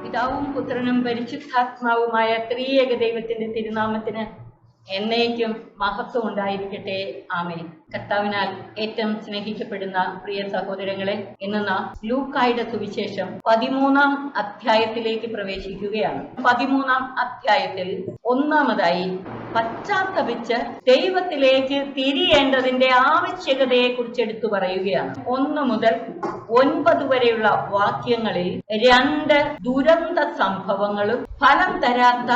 പിതാവും പുത്രനും പരിശുദ്ധാത്മാവുമായ ത്രിയേക ദൈവത്തിന്റെ തിരുനാമത്തിന് എന്നേക്കും മഹത്വം ഉണ്ടായിരിക്കട്ടെ. ആമേൻ. കർത്താവിനാൽ ഏറ്റവും സ്നേഹിക്കപ്പെടുന്ന പ്രിയ സഹോദരങ്ങളെ, ഇന്ന് നാം ലൂക്കായുടെ സുവിശേഷം 13-ാം അധ്യായത്തിലേക്ക് പ്രവേശിക്കുകയാണ്. 13-ാം അധ്യായത്തിൽ ഒന്നാമതായി പശ്ചാത്തപിച്ച് ദൈവത്തിലേക്ക് തിരിയേണ്ടതിന്റെ ആവശ്യകതയെ കുറിച്ച് എടുത്തു പറയുകയാണ്. 1 മുതൽ 9 വരെയുള്ള വാക്യങ്ങളിൽ 2 ദുരന്ത സംഭവങ്ങളും ഫലം തരാത്ത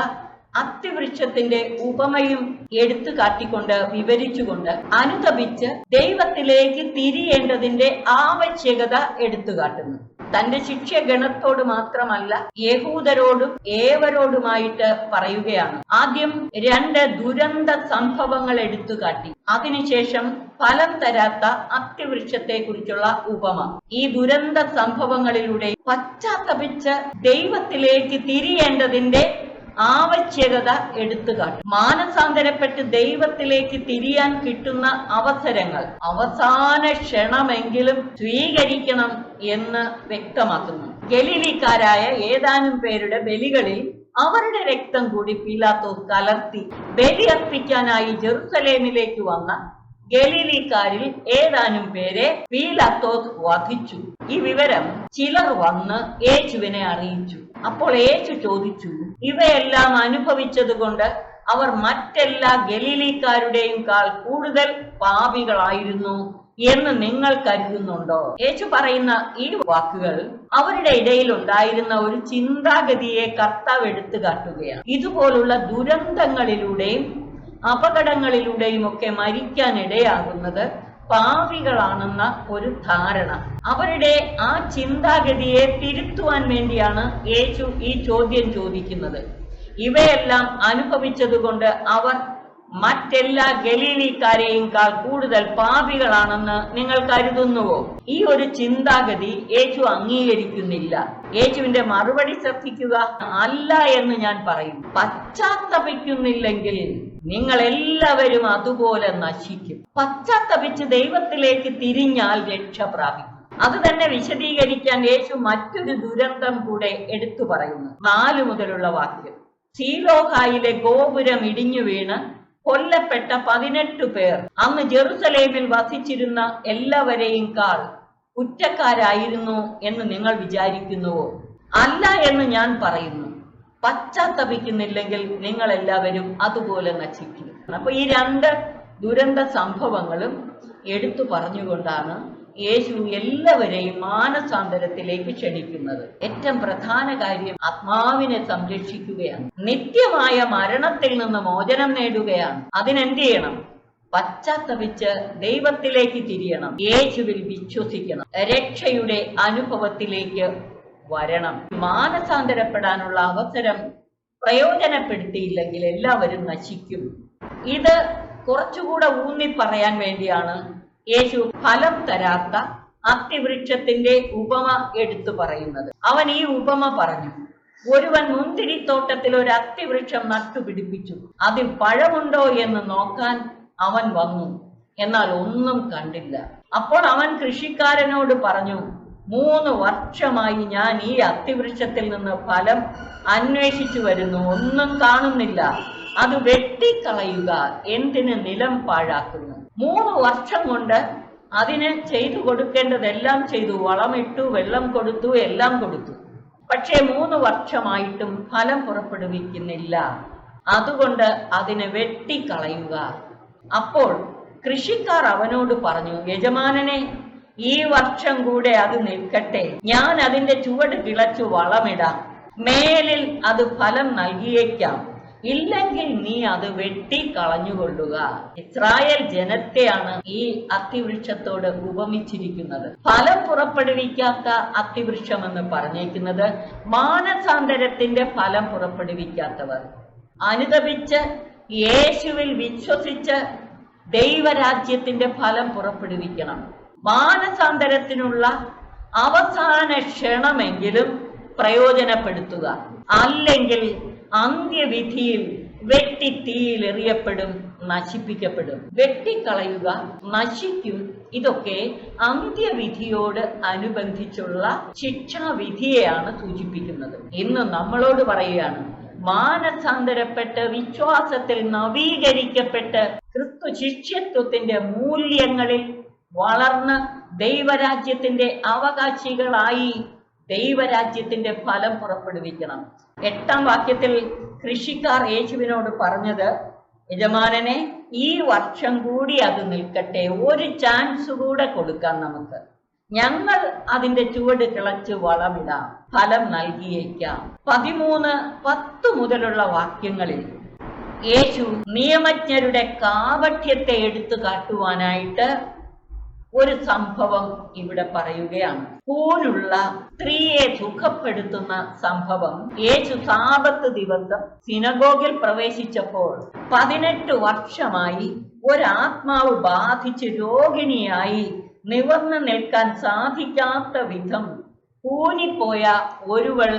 അത്തിവൃക്ഷത്തിന്റെ ഉപമയും എടുത്തു കാട്ടിക്കൊണ്ട് വിവരിച്ചുകൊണ്ട് അനുതപിച്ച് ദൈവത്തിലേക്ക് തിരിയേണ്ടതിന്റെ ആവശ്യകത എടുത്തു കാട്ടുന്നു. തന്റെ ശിഷ്യഗണത്തോട് മാത്രമല്ല, യഹൂദരോടും ഏവരോടുമായിട്ട് പറയുകയാണ്. ആദ്യം 2 ദുരന്ത സംഭവങ്ങൾ എടുത്തു കാട്ടി, അതിനുശേഷം ഫലം തരാത്ത അത്തിവൃക്ഷത്തെ കുറിച്ചുള്ള ഉപമ. ഈ ദുരന്ത സംഭവങ്ങളിലൂടെ പശ്ചാത്തപിച്ച് ദൈവത്തിലേക്ക് തിരിയേണ്ടതിന്റെ ആവശ്യകത എടുത്തുകാട്ടും. മാനസാന്തരപ്പെട്ട് ദൈവത്തിലേക്ക് തിരിയാൻ കിട്ടുന്ന അവസരങ്ങൾ അവസാന ക്ഷണമെങ്കിലും സ്വീകരിക്കണം എന്ന് വ്യക്തമാക്കുന്നു. ഗലീലിക്കാരായ ഏതാനും പേരുടെ ബലികളിൽ അവരുടെ രക്തം കൂടി പീലാത്തോസ് കലർത്തി ബലിയർപ്പിക്കാനായി ജെറുസലേമിലേക്ക് വന്ന ഗലീലിക്കാരിൽ ഏതാനും പേരെ പീലാത്തോസ് വധിച്ചു. ഈ വിവരം ചിലർ വന്ന് യേശുവിനെ അറിയിച്ചു. അപ്പോൾ യേശു ചോദിച്ചു, ഇവയെല്ലാം അനുഭവിച്ചത് കൊണ്ട് അവർ മറ്റെല്ലാ ഗലീലിക്കാരുടെയും കൂടുതൽ പാപികളായിരുന്നു എന്ന് നിങ്ങൾ കരുതുന്നുണ്ടോ? യേശു പറയുന്ന ഈ വാക്കുകൾ അവരുടെ ഇടയിൽ ഉണ്ടായിരുന്ന ഒരു ചിന്താഗതിയെ കർത്താവ് എടുത്തു കാട്ടുകയാണ്. ഇതുപോലുള്ള ദുരന്തങ്ങളിലൂടെയും അപകടങ്ങളിലൂടെയും ഒക്കെ മരിക്കാനിടയാകുന്നത് പാപികളാണെന്ന ഒരു ധാരണ, അവരുടെ ആ ചിന്താഗതിയെ തിരുത്തുവാൻ വേണ്ടിയാണ് യേശു ഈ ചോദ്യം ചോദിക്കുന്നത്. ഇവയെല്ലാം അനുഭവിച്ചതുകൊണ്ട് അവർ മറ്റെല്ലാ ഗലീലിക്കാരെയും കൂടുതൽ പാപികളാണെന്ന് നിങ്ങൾ കരുതുന്നുവോ? ഈ ഒരു ചിന്താഗതി യേശു അംഗീകരിക്കുന്നില്ല. യേശുവിന്റെ മറുപടി ശ്രദ്ധിക്കുക. അല്ല എന്ന് ഞാൻ പറയും. പശ്ചാത്തപിക്കുന്നില്ലെങ്കിൽ നിങ്ങൾ എല്ലാവരും അതുപോലെ നശിക്കും. പശ്ചാത്തപിച്ച് ദൈവത്തിലേക്ക് തിരിഞ്ഞാൽ രക്ഷ പ്രാപിക്കും. അത് തന്നെ വിശദീകരിക്കാൻ യേശു മറ്റൊരു ദുരന്തം കൂടെ എടുത്തു പറയുന്നു. 4 മുതലുള്ള വാക്യം. സീലോഹായിലെ ഗോപുരം ഇടിഞ്ഞു വീണ് കൊല്ലപ്പെട്ട 18 പേർ അന്ന് ജെറുസലേമിൽ വസിച്ചിരുന്ന എല്ലാവരെയും കുറ്റക്കാരായിരുന്നു എന്ന് നിങ്ങൾ വിചാരിക്കുന്നുവോ? അല്ല എന്ന് ഞാൻ പറയുന്നു. പശ്ചാത്തപിക്കുന്നില്ലെങ്കിൽ നിങ്ങൾ എല്ലാവരും അതുപോലെ നശിക്കും. അപ്പൊ ഈ 2 ദുരന്ത സംഭവങ്ങളും എടുത്തു പറഞ്ഞുകൊണ്ടാണ് യേശു എല്ലാവരെയും മാനസാന്തരത്തിലേക്ക് ക്ഷണിക്കുന്നത്. ഏറ്റവും പ്രധാന കാര്യം ആത്മാവിനെ സംരക്ഷിക്കുകയാണ്. നിത്യമായ മരണത്തിൽ നിന്ന് മോചനം നേടുകയാണ്. അതിനെന്ത് ചെയ്യണം? പശ്ചാത്തപിച്ച് ദൈവത്തിലേക്ക് തിരിയണം, യേശുവിൽ വിശ്വസിക്കണം, രക്ഷയുടെ അനുഭവത്തിലേക്ക് വരണം. മാനസാന്തരപ്പെടാനുള്ള അവസരം പ്രയോജനപ്പെടുത്തിയില്ലെങ്കിൽ എല്ലാവരും നശിക്കും. ഇത് കുറച്ചുകൂടെ ഊന്നി പറയാൻ വേണ്ടിയാണ് യേശു ഫലം തരാത്ത അത്തിവൃക്ഷത്തിന്റെ ഉപമ എടുത്തു പറയുന്നത്. അവൻ ഈ ഉപമ പറഞ്ഞു. ഒരുവൻ മുന്തിരിത്തോട്ടത്തിൽ ഒരു അത്തിവൃക്ഷം നട്ടുപിടിപ്പിച്ചു. അതിൽ പഴമുണ്ടോ എന്ന് നോക്കാൻ അവൻ വന്നു, എന്നാൽ ഒന്നും കണ്ടില്ല. അപ്പോൾ അവൻ കൃഷിക്കാരനോട് പറഞ്ഞു, 3 വർഷമായി ഞാൻ ഈ അത്തിവൃക്ഷത്തിൽ നിന്ന് ഫലം അന്വേഷിച്ചു വരുന്നു, ഒന്നും കാണുന്നില്ല. അത് വെട്ടിക്കളയുക, എന്തിന് നിലം പാഴാക്കുന്നു? 3 വർഷം കൊണ്ട് അതിന് ചെയ്തു കൊടുക്കേണ്ടതെല്ലാം ചെയ്തു, വളമിട്ടു, വെള്ളം കൊടുത്തു, എല്ലാം കൊടുത്തു. പക്ഷേ 3 വർഷമായിട്ടും ഫലം പുറപ്പെടുവിക്കുന്നില്ല. അതുകൊണ്ട് അതിനെ വെട്ടിക്കളയുക. അപ്പോൾ കൃഷിക്കാർ അവനോട് പറഞ്ഞു, യജമാനനെ, ഈ വർഷം കൂടെ അത് നിൽക്കട്ടെ, ഞാൻ അതിന്റെ ചുവട് കിളച്ചു വളമിടാം, മേലിൽ അത് ഫലം നൽകിയേക്കാം, ഇല്ലെങ്കിൽ നീ അത് വെട്ടിക്കളഞ്ഞുകൊള്ളുക. ഇസ്രായേൽ ജനത്തെയാണ് ഈ അത്തിവൃക്ഷത്തോട് ഉപമിച്ചിരിക്കുന്നത്. ഫലം പുറപ്പെടുവിക്കാത്ത അത്തിവൃക്ഷം എന്ന് പറഞ്ഞേക്കുന്നത് മാനസാന്തരത്തിന്റെ ഫലം പുറപ്പെടുവിക്കാത്തവർ. അനുതപിച്ച് യേശുവിൽ വിശ്വസിച്ച് ദൈവരാജ്യത്തിന്റെ ഫലം പുറപ്പെടുവിക്കണം. മാനസാന്തരത്തിനുള്ള അവസാന ക്ഷണമെങ്കിലും പ്രയോജനപ്പെടുത്തുക. അല്ലെങ്കിൽ അന്ത്യവിധിയിൽ വെട്ടി തീയിൽ എറിയപ്പെടും, നശിപ്പിക്കപ്പെടും. വെട്ടിക്കളയുക, നശിക്കും. ഇതൊക്കെ അന്ത്യവിധിയോട് അനുബന്ധിച്ചുള്ള ശിക്ഷാവിധിയെയാണ് സൂചിപ്പിക്കുന്നത്. ഇന്ന് നമ്മളോട് പറയുകയാണ്, മാനസാന്തരപ്പെട്ട് വിശ്വാസത്തിൽ നവീകരിക്കപ്പെട്ട് ക്രിസ്തു ശിഷ്യത്വത്തിന്റെ മൂല്യങ്ങളിൽ വളർന്ന് ദൈവരാജ്യത്തിന്റെ അവകാശികളായി ദൈവരാജ്യത്തിന്റെ ഫലം പുറപ്പെടുവിക്കണം. 8-ാം വാക്യത്തിൽ കൃഷിക്കാർ യേശുവിനോട് പറഞ്ഞത്, യജമാനനെ, ഈ വർഷം കൂടി അത് നിൽക്കട്ടെ, ഒരു ചാൻസ് കൂടെ കൊടുക്കാം നമുക്ക്. ഞങ്ങൾ അതിന്റെ ചുവട് കിളച്ച് വളമിടാം, ഫലം നൽകിയേക്കാം. 13-10 മുതലുള്ള വാക്യങ്ങളിൽ യേശു നിയമജ്ഞരുടെ കാപഠ്യത്തെ എടുത്തു കാട്ടുവാനായിട്ട് ഒരു സംഭവം ഇവിടെ പറയുകയാണ്. കൂനുള്ള സ്ത്രീയെ സുഖപ്പെടുത്തുന്ന സംഭവം. യേശു സാബത്ത് ദിവസം സിനഗോഗിൽ പ്രവേശിച്ചപ്പോൾ 18 വർഷമായി ഒരാത്മാവ് ബാധിച്ച് രോഗിണിയായി നിവർന്നു നിൽക്കാൻ സാധിക്കാത്ത വിധം കൂനിപ്പോയ ഒരുവൾ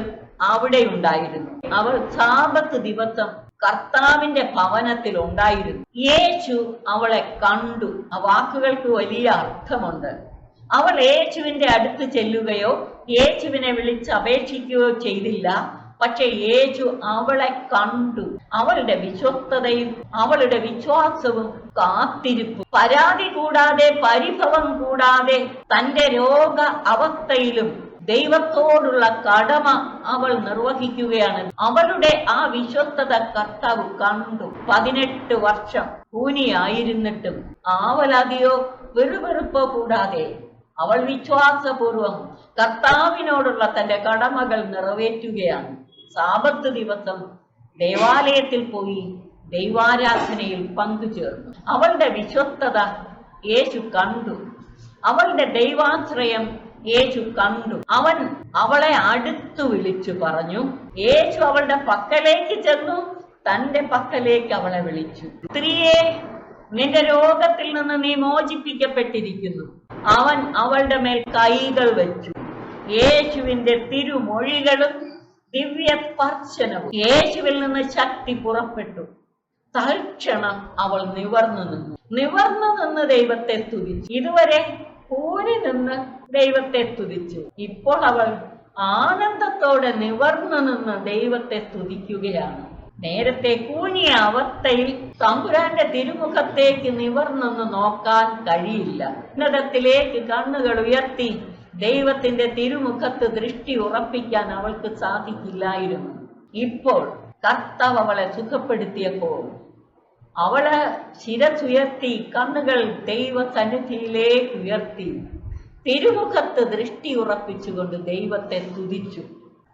അവിടെ ഉണ്ടായിരുന്നു. അവൾ സാബത്ത് ദിവസം കർത്താവിന്റെ ഭവനത്തിൽ ഉണ്ടായിരുന്നു. യേശു അവളെ കണ്ടു. ആ വാക്കുകൾക്ക് വലിയ അർത്ഥമുണ്ട്. അവൾ യേശുവിന്റെ അടുത്ത് ചെല്ലുകയോ യേശുവിനെ വിളിച്ച് അപേക്ഷിക്കുകയോ ചെയ്തില്ല. പക്ഷെ യേശു അവളെ കണ്ടു. അവളുടെ വിശ്വസ്തതയും അവളുടെ വിശ്വാസവും കാത്തിരിപ്പും, പരാതി കൂടാതെ പരിഭവം കൂടാതെ തന്റെ രോഗ അവസ്ഥയിലും ദൈവത്തോടുള്ള കടമ അവൾ നിർവഹിക്കുകയാണ്. അവളുടെ ആ വിശ്വസ്തത കർത്താവ് കണ്ടു. 18 വർഷം കൂനിയായിരുന്നിട്ടും ആവലാതിയോ വെറുവെറുപ്പോ കൂടാതെ അവൾ വിശ്വാസപൂർവം കർത്താവിനോടുള്ള തന്റെ കടമകൾ നിറവേറ്റുകയാണ്. സാബത്ത് ദിവസം ദേവാലയത്തിൽ പോയി ദൈവാരാധനയിൽ പങ്കുചേർന്നു. അവളുടെ വിശ്വസ്തത യേശു കണ്ടു. അവളുടെ ദൈവാശ്രയം യേശു കണ്ടു. അവൻ അവളെ അടുത്തു വിളിച്ചു പറഞ്ഞു. യേശു അവളുടെ പക്കലേക്ക് ചെന്നു, തന്റെ പക്കലേക്ക് അവളെ വിളിച്ചു. സ്ത്രീയെ, നിന്റെ രോഗത്തിൽ നിന്ന് നീ മോചിപ്പിക്കപ്പെട്ടിരിക്കുന്നു. അവൻ അവളുടെ മേൽ കൈകൾ വെച്ചു. യേശുവിന്റെ തിരുമൊഴികളും ദിവ്യ സ്പർശനവും. യേശുവിൽ നിന്ന് ശക്തി പുറപ്പെട്ടു. തൽക്ഷണം അവൾ നിവർന്നു നിന്ന് ദൈവത്തെ സ്തുതിച്ചു. ഇതുവരെ കൂനി നിന്ന് ദൈവത്തെ സ്തുതിച്ചു. ഇപ്പോൾ അവൾ ആനന്ദത്തോടെ നിവർന്നു നിന്ന് ദൈവത്തെ സ്തുതിക്കുകയാണ്. നേരത്തെ കൂനിയ അവസ്ഥയിൽ തമ്പുരാന്റെ തിരുമുഖത്തേക്ക് നിവർന്നു നോക്കാൻ കഴിയില്ല. ഉന്നതത്തിലേക്ക് കണ്ണുകൾ ഉയർത്തി ദൈവത്തിന്റെ തിരുമുഖത്ത് ദൃഷ്ടി ഉറപ്പിക്കാൻ അവൾക്ക് സാധിക്കില്ലായിരുന്നു. ഇപ്പോൾ കർത്താവ് അവളെ സുഖപ്പെടുത്തിയപ്പോൾ അവള് ശിരസുയർത്തി കണ്ണുകൾ ദൈവ സന്നിധിയിലേക്ക് ഉയർത്തി തിരുമുഖത്ത് ദൃഷ്ടി ഉറപ്പിച്ചുകൊണ്ട് ദൈവത്തെ സ്തുതിച്ചു.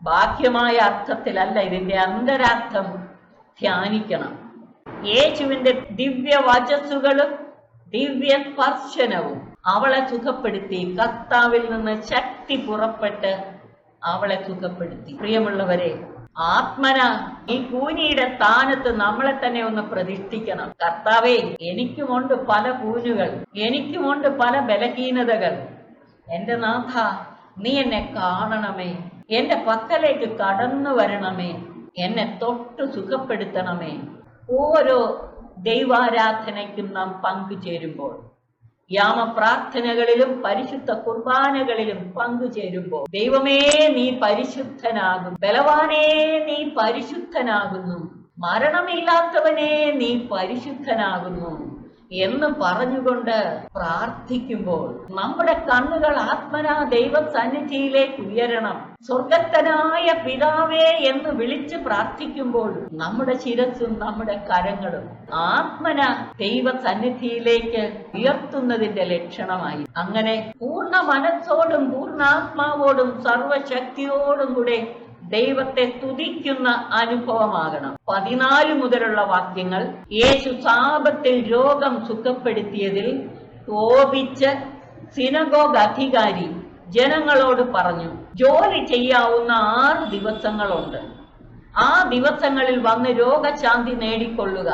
ബാഹ്യമായ അർത്ഥത്തിലല്ല, ഇതിന്റെ അന്തരാർത്ഥം ധ്യാനിക്കണം. യേശുവിന്റെ ദിവ്യ വചസ്സുകളും ദിവ്യ സ്പർശനവും അവളെ സുഖപ്പെടുത്തി. കർത്താവിൽ നിന്ന് ശക്തി പുറപ്പെട്ട് അവളെ സുഖപ്പെടുത്തി. പ്രിയമുള്ളവരെ, ആത്മന ഈ കൂനിയുടെ സ്ഥാനത്ത് നമ്മളെ തന്നെ ഒന്ന് പ്രതിഷ്ഠിക്കണം. കർത്താവേ, എനിക്കുമുണ്ട് പല കൂനുകൾ, എനിക്കുമുണ്ട് പല ബലഹീനതകൾ. എന്റെ നാഥ, നീ എന്നെ കാണണമേ, എന്റെ പക്കലേക്ക് കടന്നു വരണമേ, എന്നെ തൊട്ട് സുഖപ്പെടുത്തണമേ. ഓരോ ദൈവാരാധനയ്ക്കും നാം പങ്കുചേരുമ്പോൾ, യാമപ്രാർത്ഥനകളിലും പരിശുദ്ധ കുർബാനകളിലും പങ്കുചേരുമ്പോൾ, ദൈവമേ നീ പരിശുദ്ധനാകും, ബലവാനേ നീ പരിശുദ്ധനാകുന്നു, മരണമില്ലാത്തവനെ നീ പരിശുദ്ധനാകുന്നു എന്ന് പറഞ്ഞുകൊണ്ട് പ്രാർത്ഥിക്കുമ്പോൾ നമ്മുടെ കണ്ണുകൾ ആത്മനാ ദൈവ സന്നിധിയിലേക്ക് ഉയരണം. സ്വർഗസ്ഥനായ പിതാവേ എന്ന് വിളിച്ച് പ്രാർത്ഥിക്കുമ്പോൾ നമ്മുടെ ശിരസ്സും നമ്മുടെ കരങ്ങളും ആത്മന ദൈവ സന്നിധിയിലേക്ക് ഉയർത്തുന്നതിന്റെ ലക്ഷണമായി. അങ്ങനെ പൂർണ്ണ മനസ്സോടും പൂർണ്ണാത്മാവോടും സർവശക്തിയോടും കൂടെ ദൈവത്തെ സ്തുതിക്കുന്ന അനുഭവമാകണം. 14 മുതലുള്ള വാക്യങ്ങൾ. യേശു സാബത്തിൽ രോഗം സുഖപ്പെടുത്തിയതിൽ കോപിച്ച് സിനഗോഗ് അധികാരി ജനങ്ങളോട് പറഞ്ഞു, ജോലി ചെയ്യാവുന്ന 6 ദിവസങ്ങളുണ്ട്. ആ ദിവസങ്ങളിൽ വന്ന് രോഗശാന്തി നേടിക്കൊള്ളുക.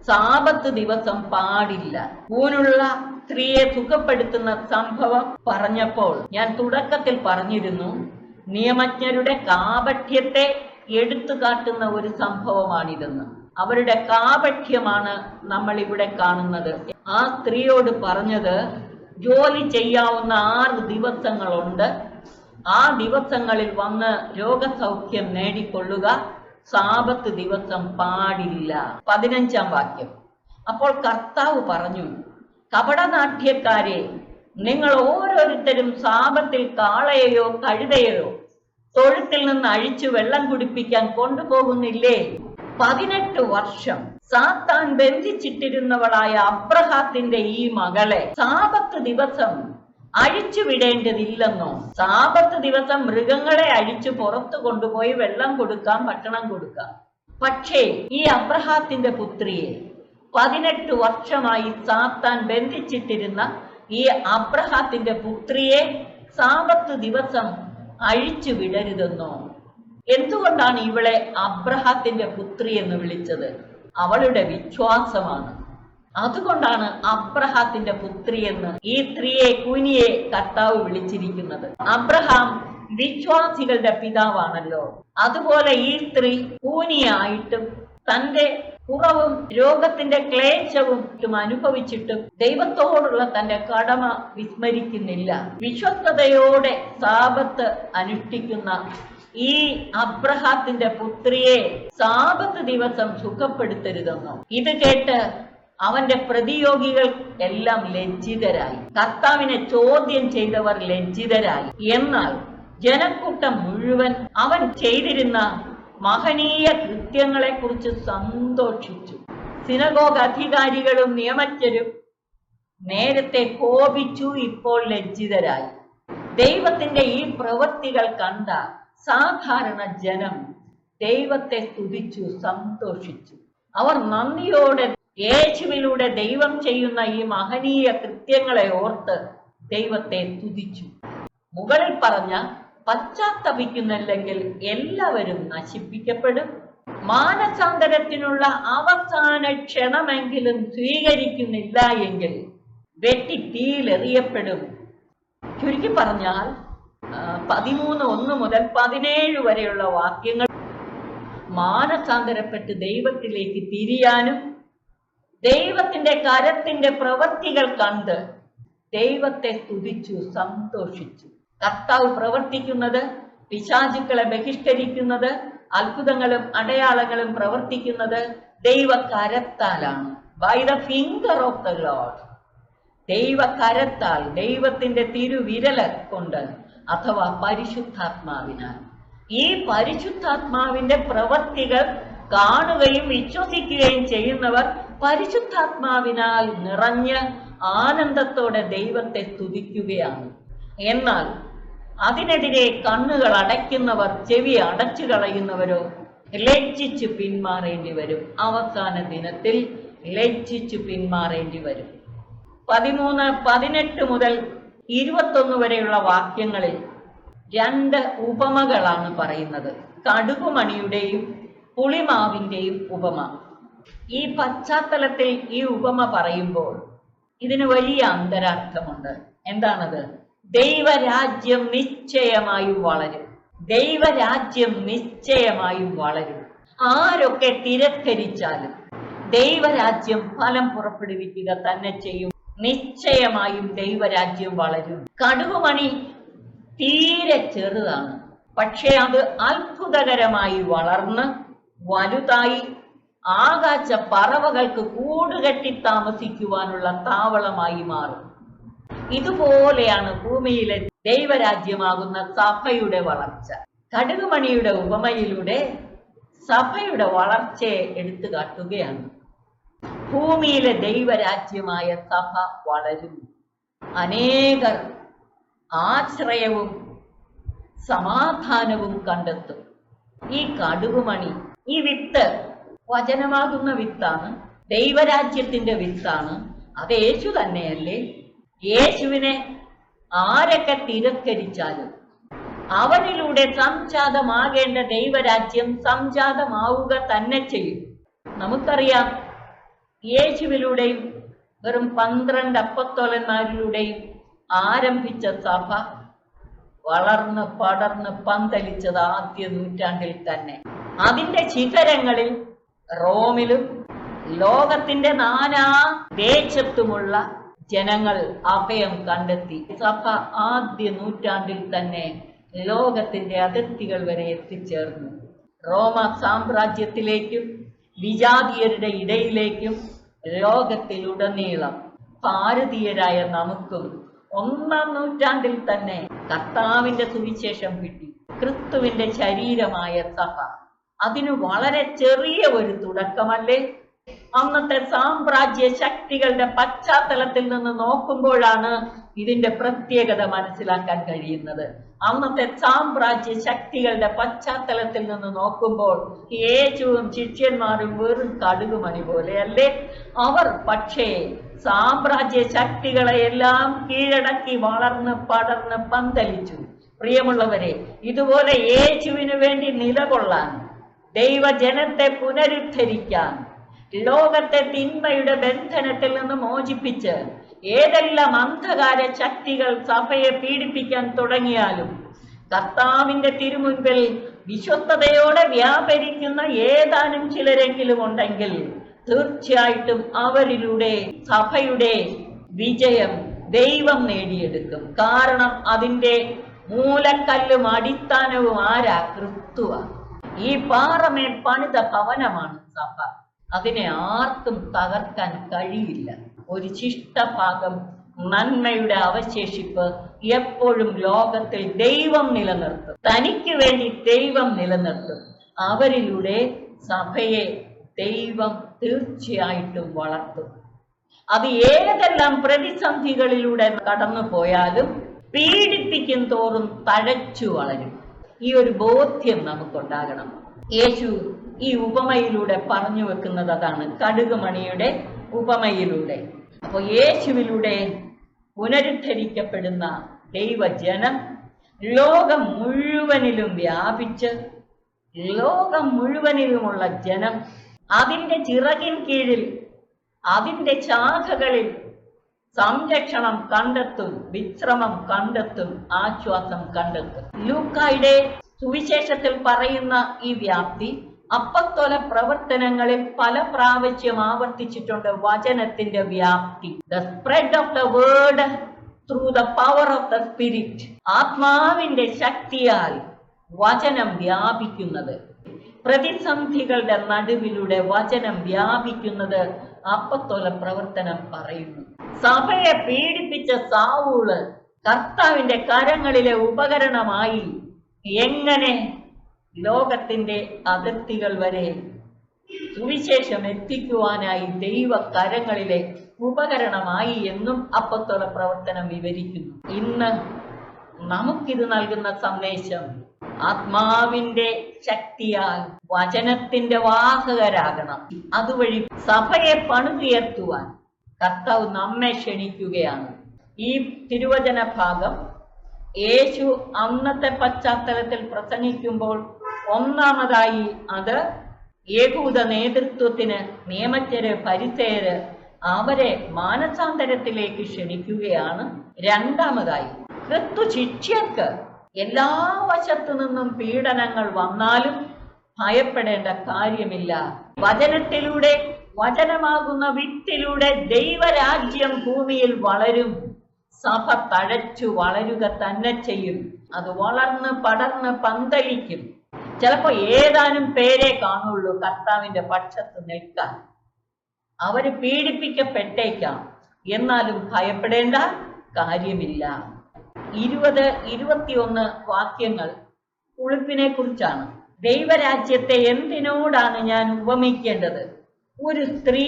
സാബത്ത് ദിവസം പാടില്ല. ഊനുള്ള സ്ത്രീയെ സുഖപ്പെടുത്തുന്ന സംഭവം പറഞ്ഞപ്പോൾ ഞാൻ തുടക്കത്തിൽ പറഞ്ഞിരുന്നു, നിയമജ്ഞരുടെ കാപഠ്യത്തെ എടുത്തു കാട്ടുന്ന ഒരു സംഭവമാണിതെന്ന്. അവരുടെ കാപട്യമാണ് നമ്മൾ ഇവിടെ കാണുന്നത്. ആ സ്ത്രീയോട് പറഞ്ഞത്, ജോലി ചെയ്യാവുന്ന 6 ദിവസങ്ങളുണ്ട്, ആ ദിവസങ്ങളിൽ വന്ന് രോഗസൗഖ്യം നേടിക്കൊള്ളുക, സാബത്ത് ദിവസം പാടില്ല. 15-ാം വാക്യം. അപ്പോൾ കർത്താവ് പറഞ്ഞു, കപടനാട്യക്കാരെ, നിങ്ങൾ ഓരോരുത്തരും സാബത്തിൽ കാളയെയോ കഴുതയെയോ തൊഴുത്തിൽ നിന്ന് അഴിച്ചു വെള്ളം കുടിപ്പിക്കാൻ കൊണ്ടുപോകുന്നില്ലേ? 18 വർഷം സാത്താൻ ബന്ധിച്ചിട്ടിരുന്നവളായ അബ്രഹാത്തിന്റെ ഈ മകളെ സാബത്ത് ദിവസം അഴിച്ചു വിടേണ്ടതില്ലെന്നോ? സാബത്ത് ദിവസം മൃഗങ്ങളെ അഴിച്ചു പുറത്തു കൊണ്ടുപോയി വെള്ളം കൊടുക്കാം, ഭക്ഷണം കൊടുക്കാം. പക്ഷേ ഈ അബ്രഹാത്തിന്റെ പുത്രിയെ 18 വർഷമായി സാത്താൻ ബന്ധിച്ചിട്ടിരുന്ന ഈ അബ്രഹാത്തിന്റെ പുത്രിയെ സാബത്ത് ദിവസം അഴിച്ചു വിടരുതെന്നോ? എന്തുകൊണ്ടാണ് ഇവളെ അബ്രഹാത്തിന്റെ പുത്രി എന്ന് വിളിച്ചത്? അവളുടെ വിശ്വാസമാണ്. അതുകൊണ്ടാണ് അബ്രഹാത്തിന്റെ പുത്രി എന്ന് ഈ സ്ത്രീയെ, കൂനിയെ കർത്താവ് വിളിച്ചിരിക്കുന്നത്. അബ്രഹാം വിശ്വാസികളുടെ പിതാവാണല്ലോ. അതുപോലെ ഈ സ്ത്രീ കൂനിയായിട്ടും തന്റെ കുറവും രോഗത്തിന്റെ ക്ലേശവും അനുഭവിച്ചിട്ടും ദൈവത്തോടുള്ള തന്റെ കടമ വിസ്മരിക്കുന്നില്ല. വിശ്വസ്തയോടെ സാബത്ത് അനുഷ്ഠിക്കുന്ന ഈ അബ്രഹാത്തിന്റെ പുത്രിയെ സാബത്ത് ദിവസം സുഖപ്പെടുത്തരുതെന്നോ? ഇത് കേട്ട് അവന്റെ പ്രതിയോഗികൾ എല്ലാം ലജ്ജിതരായി. കർത്താവിനെ ചോദ്യം ചെയ്തവർ ലജ്ജിതരായി. എന്നാൽ ജനക്കൂട്ടം മുഴുവൻ അവൻ ചെയ്തിരുന്ന മഹനീയ കൃത്യങ്ങളെ കുറിച്ച് സന്തോഷിച്ചു. സിനഗോഗ് അധികാരികളും നിയമജ്ഞരും നേരത്തെ കോപിച്ചു, ഇപ്പോൾ ലജ്ജിതരായി. ദൈവത്തിന്റെ ഈ പ്രവൃത്തികൾ കണ്ട സാധാരണ ജനം ദൈവത്തെ സ്തുതിച്ചു, സന്തോഷിച്ചു. അവർ നന്ദിയോടെ യേശുവിലൂടെ ദൈവം ചെയ്യുന്ന ഈ മഹനീയ കൃത്യങ്ങളെ ഓർത്ത് ദൈവത്തെ സ്തുതിച്ചു. മുകളിൽ പറഞ്ഞ പശ്ചാത്തപിക്കുന്നില്ലെങ്കിൽ എല്ലാവരും നശിപ്പിക്കപ്പെടും. മാനസാന്തരത്തിനുള്ള അവസാന ക്ഷണമെങ്കിലും സ്വീകരിക്കുന്നില്ല എങ്കിൽ വെട്ടി തീയിലെറിയപ്പെടും. ചുരുക്കി പറഞ്ഞാൽ 13:1 മുതൽ 17 വരെയുള്ള വാക്യങ്ങൾ മാനസാന്തരപ്പെട്ട് ദൈവത്തിലേക്ക് തിരിയാനും ദൈവത്തിന്റെ കരത്തിന്റെ പ്രവൃത്തികൾ കണ്ട് ദൈവത്തെ സ്തുതിച്ചു, സന്തോഷിച്ചു. കർത്താവ് പ്രവർത്തിക്കുന്നത്, പിശാചുക്കളെ ബഹിഷ്കരിക്കുന്നത്, അത്ഭുതങ്ങളും അടയാളങ്ങളും പ്രവർത്തിക്കുന്നത് ദൈവകരത്താലാണ്. By the finger of the Lord. ദൈവകരത്താൽ, ദൈവത്തിന്റെ തിരുവിരൽ കൊണ്ട്, അഥവാ പരിശുദ്ധാത്മാവിനാൽ. ഈ പരിശുദ്ധാത്മാവിന്റെ പ്രവൃത്തികൾ കാണുകയും വിശ്വസിക്കുകയും ചെയ്യുന്നവർ പരിശുദ്ധാത്മാവിനാൽ നിറഞ്ഞ് ആനന്ദത്തോടെ ദൈവത്തെ സ്തുതിക്കുകയാണ്. എന്നാൽ അതിനെതിരെ കണ്ണുകൾ അടയ്ക്കുന്നവർ, ചെവി അടച്ചു കളയുന്നവരോ ലജ്ജിച്ചു പിന്മാറേണ്ടി വരും. അവസാന ദിനത്തിൽ ലജ്ജിച്ചു പിന്മാറേണ്ടി വരും. 13, 18 മുതൽ 21 വരെയുള്ള വാക്യങ്ങളിൽ 2 ഉപമകളാണ് പറയുന്നത്. കടുകുമണിയുടെയും പുളിമാവിന്റെയും ഉപമ. ഈ പശ്ചാത്തലത്തിൽ ഈ ഉപമ പറയുമ്പോൾ ഇതിന് വലിയ അന്തരാർത്ഥമുണ്ട്. എന്താണത്? ദൈവരാജ്യം നിശ്ചയമായും വളരും. ദൈവരാജ്യം നിശ്ചയമായും വളരും. ആരൊക്കെ തിരസ്കരിച്ചാലും ദൈവരാജ്യം ഫലം പുറപ്പെടുവിക്കുക തന്നെ ചെയ്യും. നിശ്ചയമായും ദൈവരാജ്യം വളരും. കടുകുമണി തീരെ ചെറുതാണ്, പക്ഷെ അത് അത്ഭുതകരമായി വളർന്ന് വലുതായി ആകാശ പറവകൾക്ക് കൂടുകെട്ടി താമസിക്കുവാനുള്ള താവളമായി മാറും. ഇതുപോലെയാണ് ഭൂമിയിലെ ദൈവരാജ്യമാകുന്ന സഭയുടെ വളർച്ച. കടുകുമണിയുടെ ഉപമയിലൂടെ സഭയുടെ വളർച്ചയെ എടുത്തു കാട്ടുകയാണ്. ഭൂമിയിലെ ദൈവരാജ്യമായ സഭ വളരും. അനേകർ ആശ്രയവും സമാധാനവും കണ്ടെത്തും. ഈ കടുകുമണി, ഈ വിത്ത് വചനമാകുന്ന വിത്താണ്, ദൈവരാജ്യത്തിന്റെ വിത്താണ്. അത് യേശു തന്നെയല്ലേ? യേശുവിനെ ആരൊക്കെ തിരസ്കരിച്ചാലും അവനിലൂടെ സംജാതമാകേണ്ട ദൈവരാജ്യം സംജാതമാവുക തന്നെ ചെയ്യും. നമുക്കറിയാം, യേശുവിലൂടെയും വെറും 12 അപ്പസ്തോലന്മാരിലൂടെയും ആരംഭിച്ച സഭ വളർന്ന് പടർന്ന് പന്തലിച്ചത് ആദ്യ നൂറ്റാണ്ടിൽ തന്നെ. അതിന്റെ ശിഖരങ്ങളിൽ റോമിലും ലോകത്തിന്റെ നാനാ ദേശത്തുമുള്ള ജനങ്ങൾ അഭയം കണ്ടെത്തി. സഭ ആദ്യ നൂറ്റാണ്ടിൽ തന്നെ ലോകത്തിന്റെ അതിർത്തികൾ വരെ എത്തിച്ചേർന്നു. റോമ സാമ്രാജ്യത്തിലേക്കും വിജാതീയരുടെ ഇടയിലേക്കും ലോകത്തിലുടനീളം ഭാരതീയരായ നമുക്കും 1-ാം നൂറ്റാണ്ടിൽ തന്നെ കർത്താവിന്റെ സുവിശേഷം കിട്ടി. ക്രിസ്തുവിന്റെ ശരീരമായ സഭ അതിന് വളരെ ചെറിയ ഒരു തുടക്കമല്ലേ? അന്നത്തെ സാമ്രാജ്യ ശക്തികളുടെ പശ്ചാത്തലത്തിൽ നിന്ന് നോക്കുമ്പോഴാണ് ഇതിന്റെ പ്രത്യേകത മനസ്സിലാക്കാൻ കഴിയുന്നത്. അന്നത്തെ സാമ്രാജ്യ ശക്തികളുടെ പശ്ചാത്തലത്തിൽ നിന്ന് നോക്കുമ്പോൾ യേശുവും ശിഷ്യന്മാരും വെറും കടുകുമണി പോലെയല്ലേ? അവർ പക്ഷേ സാമ്രാജ്യ ശക്തികളെയെല്ലാം കീഴടക്കി വളർന്ന് പടർന്ന് പന്തലിച്ചു. പ്രിയമുള്ളവരെ, ഇതുപോലെ യേശുവിന് വേണ്ടി നിലകൊള്ളാൻ, ദൈവജനത്തെ പുനരുദ്ധരിക്കാൻ, ലോകത്തെ തിന്മയുടെ ബന്ധനത്തിൽ നിന്ന് മോചിപ്പിച്ച് ഏതെല്ലാം അന്ധകാര ശക്തികൾ സഭയെ പീഡിപ്പിക്കാൻ തുടങ്ങിയാലും കർത്താവിന്റെ തിരുമുൻപിൽ വിശ്വസ്തയോടെ വ്യാപരിക്കുന്ന ഏതാനും ചിലരെങ്കിലും ഉണ്ടെങ്കിൽ തീർച്ചയായിട്ടും അവരിലൂടെ സഭയുടെ വിജയം ദൈവം നേടിയെടുക്കും. കാരണം അതിന്റെ മൂലക്കല്ലും അടിസ്ഥാനവും ആരാ? ക്രിസ്തുവാണ്. ഈ പാറമേൽ പണിത ഭവനമാണ് സഭ. അതിനെ ആർക്കും തകർക്കാൻ കഴിയില്ല. ഒരു ശിഷ്ടഭാഗം നന്മയുടെ അവശേഷിപ്പ് എപ്പോഴും ലോകത്തിൽ ദൈവം നിലനിർത്തും. തനിക്ക് വേണ്ടി ദൈവം നിലനിർത്തും. അവരിലൂടെ സഭയെ ദൈവം തീർച്ചയായിട്ടും വളർത്തും. അത് ഏതെല്ലാം പ്രതിസന്ധികളിലൂടെ കടന്നു പോയാലും പീഡിപ്പിക്കും തോറും തഴച്ചു വളരും. ഈ ഒരു ബോധ്യം നമുക്കുണ്ടാകണം. യേശു ഈ ഉപമയിലൂടെ പറഞ്ഞു വെക്കുന്നത് അതാണ്, കടുകുമണിയുടെ ഉപമയിലൂടെ. അപ്പോൾ യേശുവിലൂടെ പുനരുദ്ധരിക്കപ്പെടുന്ന ദൈവജനം ലോകം മുഴുവനിലും വ്യാപിച്ച്, ലോകം മുഴുവനിലുമുള്ള ജനം അതിന്റെ ചിറകിൻ കീഴിൽ, അതിന്റെ ശാഖകളിൽ സംരക്ഷണം കണ്ടെത്തും, വിശ്രമം കണ്ടെത്തും, ആശ്വാസം കണ്ടെത്തും. ലൂക്കായുടെ സുവിശേഷത്തിൽ പറയുന്ന ഈ വ്യാപ്തി അപ്പസ്തോല പ്രവർത്തനങ്ങളിൽ പല പ്രാവശ്യം ആവർത്തിച്ചിട്ടുണ്ട്. വചനത്തിന്റെ വ്യാപ്തി, the spread of the word through the power of the spirit. ആത്മാവിന്റെ ശക്തിയാൽ വചനം വ്യാപിക്കുന്നത്, പ്രതിസന്ധികളുടെ നടുവിലൂടെ വചനം വ്യാപിക്കുന്നത് അപ്പസ്തോല പ്രവർത്തനം പറയുന്നു. സഭയെ പീഡിപ്പിച്ച സാവൂള് കർത്താവിന്റെ കരങ്ങളിലെ ഉപകരണമായി എങ്ങനെ ലോകത്തിന്റെ അതിർത്തികൾ വരെ സുവിശേഷം എത്തിക്കുവാനായി ദൈവ കരങ്ങളിലെ ഉപകരണമായി എന്നും അപ്പസ്തോല പ്രവർത്തനം വിവരിക്കുന്നു. ഇന്ന് നമുക്കിത് നൽകുന്ന സന്ദേശം ആത്മാവിന്റെ ശക്തിയാൽ വചനത്തിന്റെ വാഹകരാകണം. അതുവഴി സഭയെ പണിതുയർത്തുവാൻ കർത്താവ് നമ്മെ ക്ഷണിക്കുകയാണ്. ഈ തിരുവചന ഭാഗം യേശു അന്നത്തെ പശ്ചാത്തലത്തിൽ പ്രസംഗിക്കുമ്പോൾ ഒന്നാമതായി അത് യഹൂദ നേതൃത്വത്തിന്, നിയമജ്ഞര്, ഫരിസേയര് അവരെ മാനസാന്തരത്തിലേക്ക് ക്ഷണിക്കുകയാണ്. രണ്ടാമതായി ക്രിസ്തു ശിഷ്യർക്ക് എല്ലാ വശത്തു നിന്നും പീഡനങ്ങൾ വന്നാലും ഭയപ്പെടേണ്ട കാര്യമില്ല. വചനത്തിലൂടെ, വചനമാകുന്ന വിത്തിലൂടെ ദൈവരാജ്യം ഭൂമിയിൽ വളരും. സഭ തഴച്ചു വളരുക തന്നെ ചെയ്യും. അത് വളർന്ന് പടർന്ന് പന്തലിക്കും. ചിലപ്പോ ഏതാനും പേരെ കാണുള്ളൂ കർത്താവിന്റെ പക്ഷത്ത് നിൽക്കാൻ. അവര് പീഡിപ്പിക്കപ്പെട്ടേക്കാം, എന്നാലും ഭയപ്പെടേണ്ട കാര്യമില്ല. 20-21 വാക്യങ്ങൾ പുളിപ്പിനെ കുറിച്ചാണ്. ദൈവരാജ്യത്തെ എന്തിനോടാണ് ഞാൻ ഉപമിക്കേണ്ടത്? ഒരു സ്ത്രീ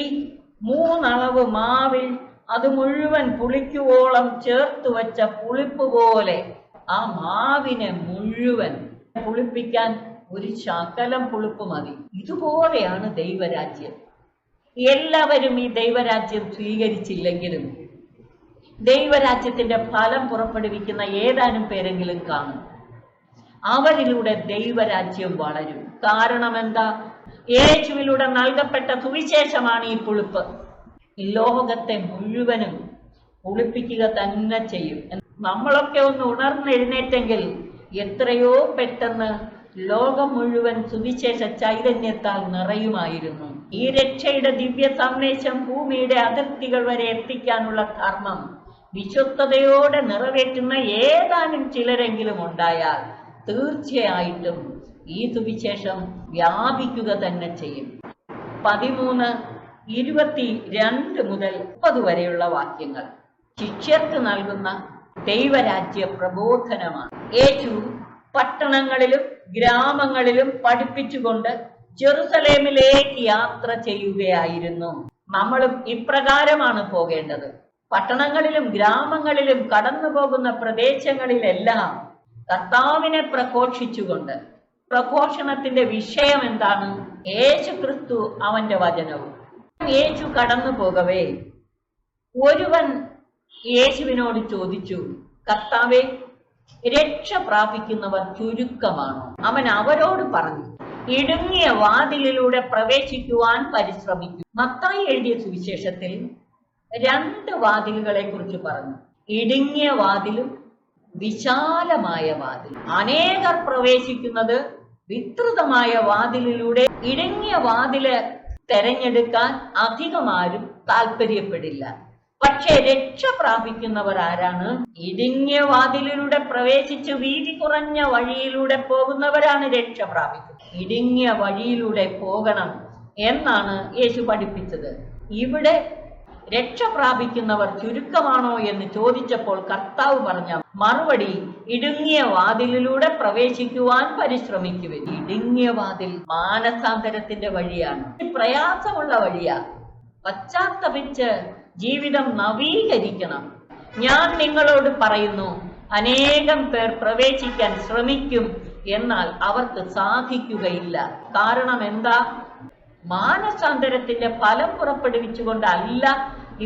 3 അളവ് മാവിൽ അത് മുഴുവൻ പുളിക്കുവോളം ചേർത്ത് വെച്ച പുളിപ്പ് പോലെ ആ മാവിനെ മുഴുവൻ പുളിപ്പിക്കാൻ ഒരു ശകലം പുളിപ്പ് മതി. ഇതുപോലെയാണ് ദൈവരാജ്യം. എല്ലാവരും ഈ ദൈവരാജ്യം സ്വീകരിച്ചില്ലെങ്കിലും ദൈവരാജ്യത്തിന്റെ ഫലം പുറപ്പെടുവിക്കുന്ന ഏതാനും പേരെങ്കിലും കാണും. അവരിലൂടെ ദൈവരാജ്യം വളരും. കാരണം എന്താ? യേശുവിലൂടെ നൽകപ്പെട്ട സുവിശേഷമാണ് ഈ പുളിപ്പ്. ലോകത്തെ മുഴുവനും പുളിപ്പിക്കുക തന്നെ ചെയ്യും. നമ്മളൊക്കെ ഒന്ന് ഉണർന്നെഴുന്നേറ്റെങ്കിൽ എത്രയോ പെട്ടെന്ന് ലോകം മുഴുവൻ സുവിശേഷ ചൈതന്യത്താൽ നിറയുമായിരുന്നു. ഈ രക്ഷയുടെ ദിവ്യ സന്ദേശം ഭൂമിയുടെ അതിർത്തികൾ വരെ എത്തിക്കാനുള്ള ധർമ്മം വിശുദ്ധതയോടെ നിറവേറ്റുന്ന ഏതാനും ചിലരെങ്കിലും ഉണ്ടായാൽ തീർച്ചയായിട്ടും ഈ സുവിശേഷം വ്യാപിക്കുക തന്നെ ചെയ്യും. 13:22 മുതൽ 30 വരെയുള്ള വാക്യങ്ങൾ ശിഷ്യർക്ക് നൽകുന്ന ദൈവരാജ്യ പ്രബോധനമാണ്. യേശു പട്ടണങ്ങളിലും ഗ്രാമങ്ങളിലും പഠിപ്പിച്ചുകൊണ്ട് ജെറുസലേമിലേക്ക് യാത്ര ചെയ്യുകയായിരുന്നു. നമ്മളും ഇപ്രകാരമാണ് പോകേണ്ടത്. പട്ടണങ്ങളിലും ഗ്രാമങ്ങളിലും കടന്നു പോകുന്ന പ്രദേശങ്ങളിലെല്ലാം കർത്താവിനെ പ്രഘോഷിച്ചുകൊണ്ട്, പ്രഘോഷണത്തിന്റെ വിഷയം എന്താണ്? യേശു ക്രിസ്തു, അവന്റെ വചനവും. യേശു കടന്നു പോകവേ ഒരുവൻ യേശുവിനോട് ചോദിച്ചു, കർത്താവേ, രക്ഷ പ്രാപിക്കുന്നവർ ചുരുക്കമാണോ? അവൻ അവരോട് പറഞ്ഞു, ഇടുങ്ങിയ വാതിലിലൂടെ പ്രവേശിക്കുവാൻ പരിശ്രമിക്കും. മത്തായി എഴുതിയ സുവിശേഷത്തിൽ 2 വാതിലുകളെ കുറിച്ച് പറഞ്ഞു. ഇടുങ്ങിയ വാതിലും വിശാലമായ വാതിൽ. അനേകർ പ്രവേശിക്കുന്നത് വിസ്തൃതമായ വാതിലിലൂടെ. ഇടുങ്ങിയ വാതില് തെരഞ്ഞെടുക്കാൻ അധികമാരും താല്പര്യപ്പെടില്ല. പക്ഷെ രക്ഷ പ്രാപിക്കുന്നവർ ആരാണ്? ഇടുങ്ങിയ വാതിലിലൂടെ പ്രവേശിച്ച് വീതി കുറഞ്ഞ വഴിയിലൂടെ പോകുന്നവരാണ് രക്ഷ പ്രാപിക്കുന്നത്. ഇടുങ്ങിയ വഴിയിലൂടെ പോകണം എന്നാണ് യേശു പഠിപ്പിച്ചത്. ഇവിടെ രക്ഷ പ്രാപിക്കുന്നവർ ചുരുക്കമാണോ എന്ന് ചോദിച്ചപ്പോൾ കർത്താവ് പറഞ്ഞ മറുപടി, ഇടുങ്ങിയ വാതിലിലൂടെ പ്രവേശിക്കുവാൻ പരിശ്രമിക്കുവിൻ. ഇടുങ്ങിയ വാതിൽ മാനസാന്തരത്തിന്റെ വഴിയാണ്. പ്രയാസമുള്ള വഴിയാ. പശ്ചാത്തപിച്ച് ജീവിതം നവീകരിക്കണം. ഞാൻ നിങ്ങളോട് പറയുന്നു, അനേകം പേർ പ്രവേശിക്കാൻ ശ്രമിക്കും, എന്നാൽ അവർക്ക് സാധിക്കുകയില്ല. കാരണം എന്താ? മാനസാന്തരത്തിന്റെ ഫലം പുറപ്പെടുവിച്ചുകൊണ്ടല്ല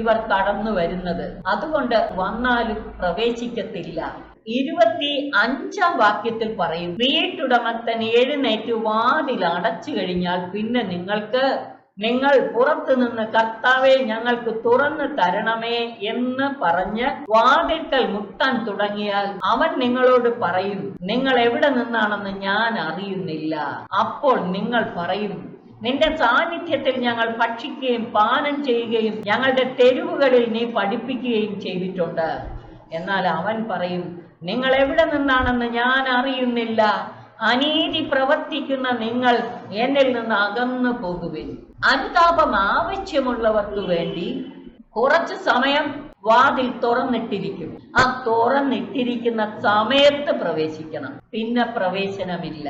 ഇവർ കടന്നു വരുന്നത്. അതുകൊണ്ട് വന്നാലും പ്രവേശിക്കത്തില്ല. 25-ാം വാക്യത്തിൽ പറയും, വീട്ടുടമസ്ഥൻ എഴുന്നേറ്റ് വാതിൽ അടച്ചു കഴിഞ്ഞാൽ പിന്നെ നിങ്ങൾ പുറത്തു നിന്ന് കർത്താവെ ഞങ്ങൾക്ക് തുറന്നു തരണമേ എന്ന് പറഞ്ഞ് വാതിൽക്കൽ മുട്ടാൻ തുടങ്ങിയാൽ അവൻ നിങ്ങളോട് പറയും, നിങ്ങൾ എവിടെ നിന്നാണെന്ന് ഞാൻ അറിയുന്നില്ല. അപ്പോൾ നിങ്ങൾ പറയും, നിന്റെ സാന്നിധ്യത്തിൽ ഞങ്ങൾ ഭക്ഷിക്കുകയും പാനം ചെയ്യുകയും ഞങ്ങളുടെ തെരുവുകളിൽ നീ പഠിപ്പിക്കുകയും ചെയ്തിട്ടുണ്ട്. എന്നാൽ അവൻ പറയും, നിങ്ങൾ എവിടെ നിന്നാണെന്ന് ഞാൻ അറിയുന്നില്ല. അനീതി പ്രവർത്തിക്കുന്ന നിങ്ങൾ എന്നിൽ നിന്ന് അകന്നു പോകുവിൻ. അനുതാപം ആവശ്യമുള്ളവർക്ക് വേണ്ടി കുറച്ചു സമയം വാതിൽ തുറന്നിട്ടിരിക്കും. ആ തുറന്നിട്ടിരിക്കുന്ന സമയത്ത് പ്രവേശിക്കണം, പിന്നെ പ്രവേശനമില്ല.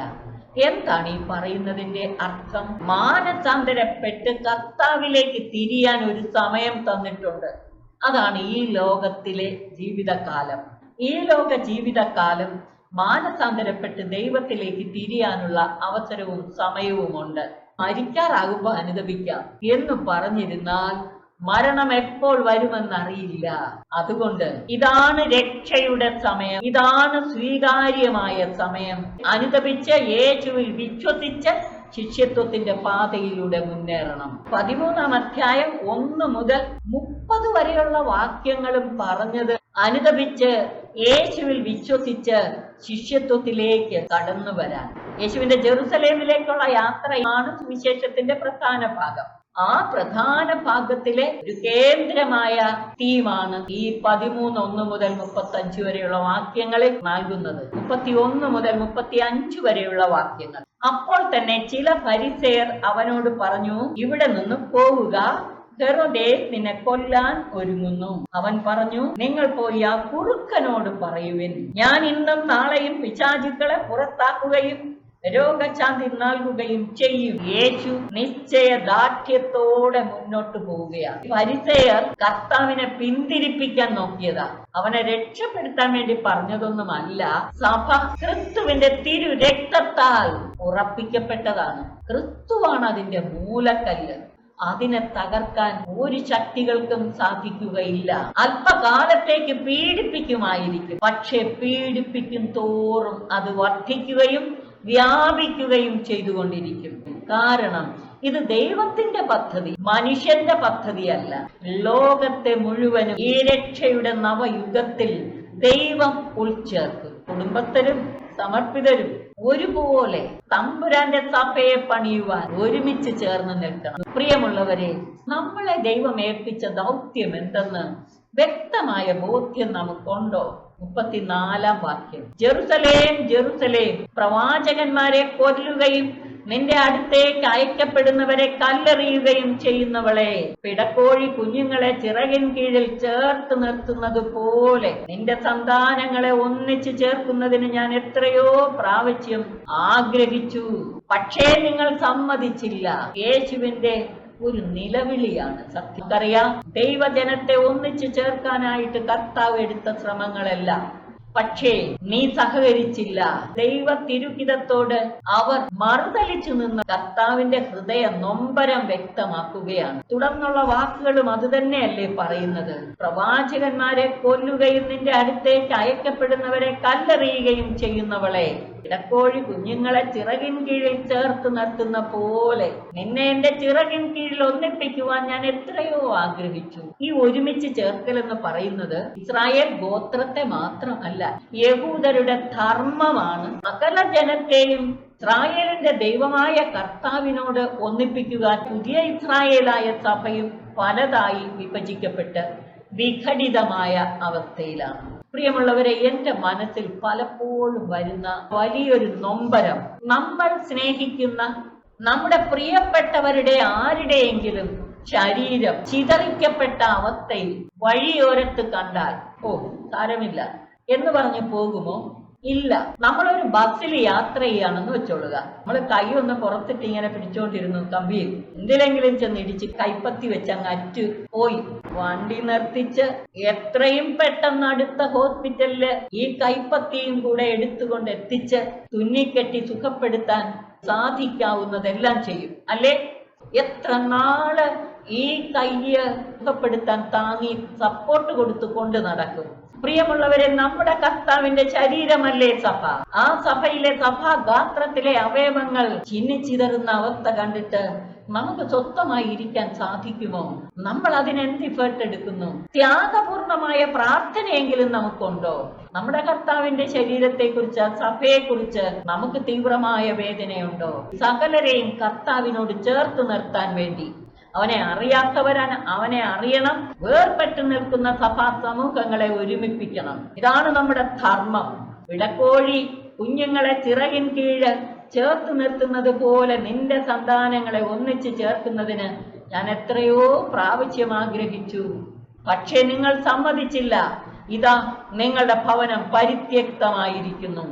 എന്താണ് ഈ പറയുന്നതിന്റെ അർത്ഥം? മാനസാന്തരപ്പെട്ട് കർത്താവിലേക്ക് തിരിയാൻ ഒരു സമയം തന്നിട്ടുണ്ട്. അതാണ് ഈ ലോകത്തിലെ ജീവിതകാലം. ഈ ലോക ജീവിതകാലം മാനസാന്തരപ്പെട്ട് ദൈവത്തിലേക്ക് തിരിയാനുള്ള അവസരവും സമയവുമുണ്ട്. മരിക്കാറാകുമ്പോൾ അനുദപിക്കാം എന്ന് പറഞ്ഞിരുന്നാൽ മരണം എപ്പോൾ വരുമെന്നറിയില്ല. അതുകൊണ്ട് ഇതാണ് രക്ഷയുടെ സമയം, ഇതാണ് സ്വീകാര്യമായ സമയം. അനുദപിച്ച് യേശുവിൽ വിശ്വസിച്ച് ശിഷ്യത്വത്തിന്റെ പാതയിലൂടെ മുന്നേറണം. 13-ാം അധ്യായം 1 മുതൽ 30 വരെയുള്ള വാക്യങ്ങളും പറഞ്ഞത് അനുദപിച്ച് യേശുവിൽ വിശ്വസിച്ച് ശിഷ്യത്വത്തിലേക്ക് കടന്നു വരാൻ. യേശുവിന്റെ ജെറുസലേമിലേക്കുള്ള യാത്രയാണ് സുവിശേഷത്തിന്റെ പ്രധാന ഭാഗം. ആ പ്രധാന ഭാഗത്തിലെ ഒരു കേന്ദ്രമായ തീമാണ് ഈ 13:1 മുതൽ 35 വരെയുള്ള വാക്യങ്ങളിൽ നൽകുന്നത്. 31 മുതൽ 35 വരെയുള്ള വാക്യങ്ങൾ. അപ്പോൾ തന്നെ ചില ഫരിസേയർ അവനോട് പറഞ്ഞു, ഇവിടെ നിന്ന് പോവുക, ഹെരോദേസ് നിന്നെ കൊല്ലാൻ ഒരുങ്ങുന്നു. അവൻ പറഞ്ഞു, നിങ്ങൾ പോയി ആ കുറുക്കനോട് പറയുവിൻ, ഞാൻ ഇന്നും നാളെയും പിശാചുക്കളെ പുറത്താക്കുകയും രോഗശാന്തി നൽകുകയും ചെയ്യും. യേശു നിശ്ചയദാർഢ്യത്തോടെ മുന്നോട്ട് പോവുകയാണ്. ഫരിസേയർ കർത്താവിനെ പിന്തിരിപ്പിക്കാൻ നോക്കിയതാ. അവനെ രക്ഷപ്പെടുത്താൻ വേണ്ടി പറഞ്ഞതൊന്നുമല്ല. സഭ ക്രിസ്തുവിന്റെ തിരു രക്തത്താൽ ഉറപ്പിക്കപ്പെട്ടതാണ്. ക്രിസ്തുവാണ് അതിന്റെ മൂലക്കല്ല്. അതിനെ തകർക്കാൻ ഒരു ശക്തികൾക്കും സാധിക്കുകയില്ല. അല്പകാലത്തേക്ക് പീഡിപ്പിക്കുമായിരിക്കും, പക്ഷെ പീഡിപ്പിക്കും തോറും അത് വർദ്ധിക്കുകയും വ്യാപിക്കുകയും ചെയ്തുകൊണ്ടിരിക്കും. കാരണം ഇത് ദൈവത്തിന്റെ പദ്ധതി, മനുഷ്യന്റെ പദ്ധതിയല്ല. ലോകത്തെ മുഴുവനും ഈ രക്ഷയുടെ നവയുഗത്തിൽ ദൈവം ഉൾച്ചേർക്കും. കുടുംബസ്ഥരും സമർപ്പിതരും ഒരുപോലെ തമ്പുരാന്റെ സഭയെ പണിയുവാൻ ഒരുമിച്ച് ചേർന്ന് നിൽക്കണം. പ്രിയമുള്ളവരെ, നമ്മളെ ദൈവം ഏൽപ്പിച്ച ദൗത്യം എന്തെന്ന് വ്യക്തമായ ബോധ്യം നമുക്കുണ്ടോ? 34-ാം വാക്യം, ജെറുസലേം ജെറുസലേം, പ്രവാചകന്മാരെ കൊല്ലുകയും നിന്റെ അടുത്തേക്ക് അയക്കപ്പെടുന്നവരെ കല്ലെറിയുകയും ചെയ്യുന്നവളെ, പിടക്കോഴി കുഞ്ഞുങ്ങളെ ചിറകിൻ കീഴിൽ ചേർത്ത് നിർത്തുന്നത് പോലെ നിന്റെ സന്താനങ്ങളെ ഒന്നിച്ചു ചേർക്കുന്നതിന് ഞാൻ എത്രയോ പ്രാവശ്യം ആഗ്രഹിച്ചു, പക്ഷേ നിങ്ങൾ സമ്മതിച്ചില്ല. യേശുവിന്റെ ഒരു നിലവിളിയാണ്. സത്യമറിയാം, ദൈവജനത്തെ ഒന്നിച്ചു ചേർക്കാനായിട്ട് കർത്താവ് എടുത്ത ശ്രമങ്ങളെല്ലാം, പക്ഷേ നീ സഹകരിച്ചില്ല. ദൈവ തിരുഹിതത്തോട് അവർ മറുതലിച്ചു നിന്ന് കർത്താവിന്റെ ഹൃദയ നൊമ്പരം വ്യക്തമാക്കുകയാണ്. തുടർന്നുള്ള വാക്കുകളും അതുതന്നെയല്ലേ പറയുന്നത്? പ്രവാചകന്മാരെ കൊല്ലുകയും നിന്റെ അടുത്തേക്ക് അയക്കപ്പെടുന്നവരെ കല്ലെറിയുകയും ചെയ്യുന്നവളെ, ഇടക്കോഴി കുഞ്ഞുങ്ങളെ ചിറകിൻ കീഴിൽ ചേർത്ത് നിർത്തുന്ന പോലെ നിന്നെ എന്റെ ചിറകിൻ കീഴിൽ ഒന്നിപ്പിക്കുവാൻ ഞാൻ എത്രയോ ആഗ്രഹിച്ചു. ഈ ഒരുമിച്ച് ചേർക്കൽ എന്ന് പറയുന്നത് ഇസ്രായേൽ ഗോത്രത്തെ മാത്രമല്ല, യഹൂദരുടെ ധർമ്മമാണ്. സകല ജനത്തെയും ഇസ്രായേലിന്റെ ദൈവമായ കർത്താവിനോട് ഒന്നിപ്പിക്കുക. പുതിയ ഇസ്രായേലായ സഭയും പലതായി വിഭജിക്കപ്പെട്ട് വിഘടിതമായ അവസ്ഥയിലാണ്. പ്രിയമുള്ളവരെ, എന്റെ മനസ്സിൽ പലപ്പോഴും വരുന്ന വലിയൊരു നൊമ്പരം, നമ്മൾ സ്നേഹിക്കുന്ന നമ്മുടെ പ്രിയപ്പെട്ടവരുടെ ആരുടെയെങ്കിലും ശരീരം ചിതറിക്കപ്പെട്ട അവസ്ഥയിൽ വഴിയോരത്ത് കണ്ടാൽ ഓ സാരമില്ല എന്ന് പറഞ്ഞു പോകുമോ? ഇല്ല. നമ്മളൊരു ബസ്സിൽ യാത്ര ചെയ്യാണെന്ന് വെച്ചോളുക. നമ്മൾ കൈ ഒന്ന് പുറത്തിട്ട് ഇങ്ങനെ പിടിച്ചോണ്ടിരുന്നു, കമ്പിയിൽ എന്തിലെങ്കിലും ചെന്ന് ഇടിച്ച് കൈപ്പത്തി വെച്ച് അങ്ങ് അറ്റ് പോയി. വണ്ടി നിർത്തിച്ച് എത്രയും പെട്ടെന്ന് അടുത്ത ഹോസ്പിറ്റലില് ഈ കൈപ്പത്തിയും കൂടെ എടുത്തുകൊണ്ട് എത്തിച്ച് തുന്നിക്കെട്ടി സുഖപ്പെടുത്താൻ സാധിക്കാവുന്നതെല്ലാം ചെയ്യും, അല്ലേ? എത്ര നാള് ഈ കയ്യ് സുഖപ്പെടുത്താൻ താങ്ങി സപ്പോർട്ട് കൊടുത്തു കൊണ്ട് നടക്കും. പ്രിയമുള്ളവരെ, നമ്മുടെ കർത്താവിന്റെ ശരീരമല്ലേ സഭ. ആ സഭയിലെ സഭാഗാത്രത്തിലെ അവയവങ്ങൾ ചിന്നിച്ചിതറുന്ന അവസ്ഥ കണ്ടിട്ട് നമുക്ക് സ്വസ്ഥമായി ഇരിക്കാൻ സാധിക്കുമോ? നമ്മൾ അതിനെന്ത് ഇഫേർട്ട് എടുക്കുന്നു? ത്യാഗപൂർണമായ പ്രാർത്ഥനയെങ്കിലും നമുക്കുണ്ടോ? നമ്മുടെ കർത്താവിന്റെ ശരീരത്തെ കുറിച്ച്, സഭയെ കുറിച്ച് നമുക്ക് തീവ്രമായ വേദനയുണ്ടോ? സകലരെയും കർത്താവിനോട് ചേർത്ത് നിർത്താൻ വേണ്ടി, അവനെ അറിയാത്തവരാണ് അവനെ അറിയണം, വേർപെട്ടു നിൽക്കുന്ന സഭാ സമൂഹങ്ങളെ ഒരുമിപ്പിക്കണം. ഇതാണ് നമ്മുടെ ധർമ്മം. വിടക്കോഴി കുഞ്ഞുങ്ങളെ ചിറകിൻ കീഴ് ചേർത്ത് നിർത്തുന്നത് പോലെ നിന്റെ സന്താനങ്ങളെ ഒന്നിച്ച് ചേർക്കുന്നതിന് ഞാൻ എത്രയോ പ്രാവശ്യം ആഗ്രഹിച്ചു, പക്ഷേ നിങ്ങൾ സമ്മതിച്ചില്ല. ഇതാ നിങ്ങളുടെ ഭവനം പരിത്യക്തമായിരിക്കുന്നു.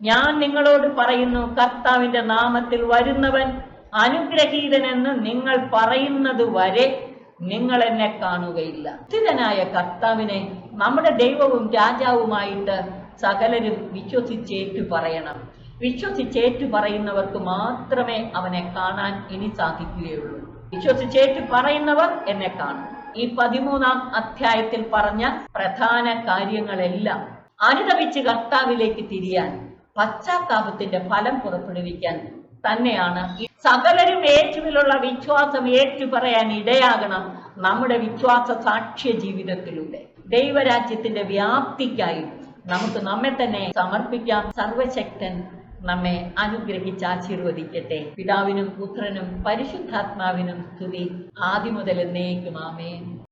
ഞാൻ നിങ്ങളോട് പറയുന്നു, കർത്താവിന്റെ നാമത്തിൽ വരുന്നവൻ അനുഗ്രഹീതനെന്ന് നിങ്ങൾ പറയുന്നത് വരെ നിങ്ങൾ എന്നെ കാണുകയില്ല. സ്ഥിരനായ കർത്താവിനെ നമ്മുടെ ദൈവവും രാജാവുമായിട്ട് സകലരും വിശ്വസിച്ചേറ്റു പറയണം. വിശ്വസിച്ചേറ്റു പറയുന്നവർക്ക് മാത്രമേ അവനെ കാണാൻ ഇനി സാധിക്കുകയുള്ളൂ. വിശ്വസിച്ചേറ്റു പറയുന്നവർ എന്നെ കാണും. ഈ 13-ാം അധ്യായത്തിൽ പറഞ്ഞ പ്രധാന കാര്യങ്ങളെല്ലാം അനുദപിച്ച് കർത്താവിലേക്ക് തിരിയാൻ, പശ്ചാത്താപത്തിന്റെ ഫലം പുറപ്പെടുവിക്കാൻ തന്നെയാണ്. സകലരും യേശുവിലുള്ള വിശ്വാസം ഏറ്റുപറയാൻ ഇടയാകണം നമ്മുടെ വിശ്വാസ സാക്ഷ്യ ജീവിതത്തിലൂടെ. ദൈവരാജ്യത്തിന്റെ വ്യാപ്തിക്കായി നമുക്ക് നമ്മെ തന്നെ സമർപ്പിക്കാം. സർവശക്തൻ നമ്മെ അനുഗ്രഹിച്ച് ആശീർവദിക്കട്ടെ. പിതാവിനും പുത്രനും പരിശുദ്ധാത്മാവിനും സ്തുതി, ആദിമുതൽ എന്നേക്കും. ആമേൻ.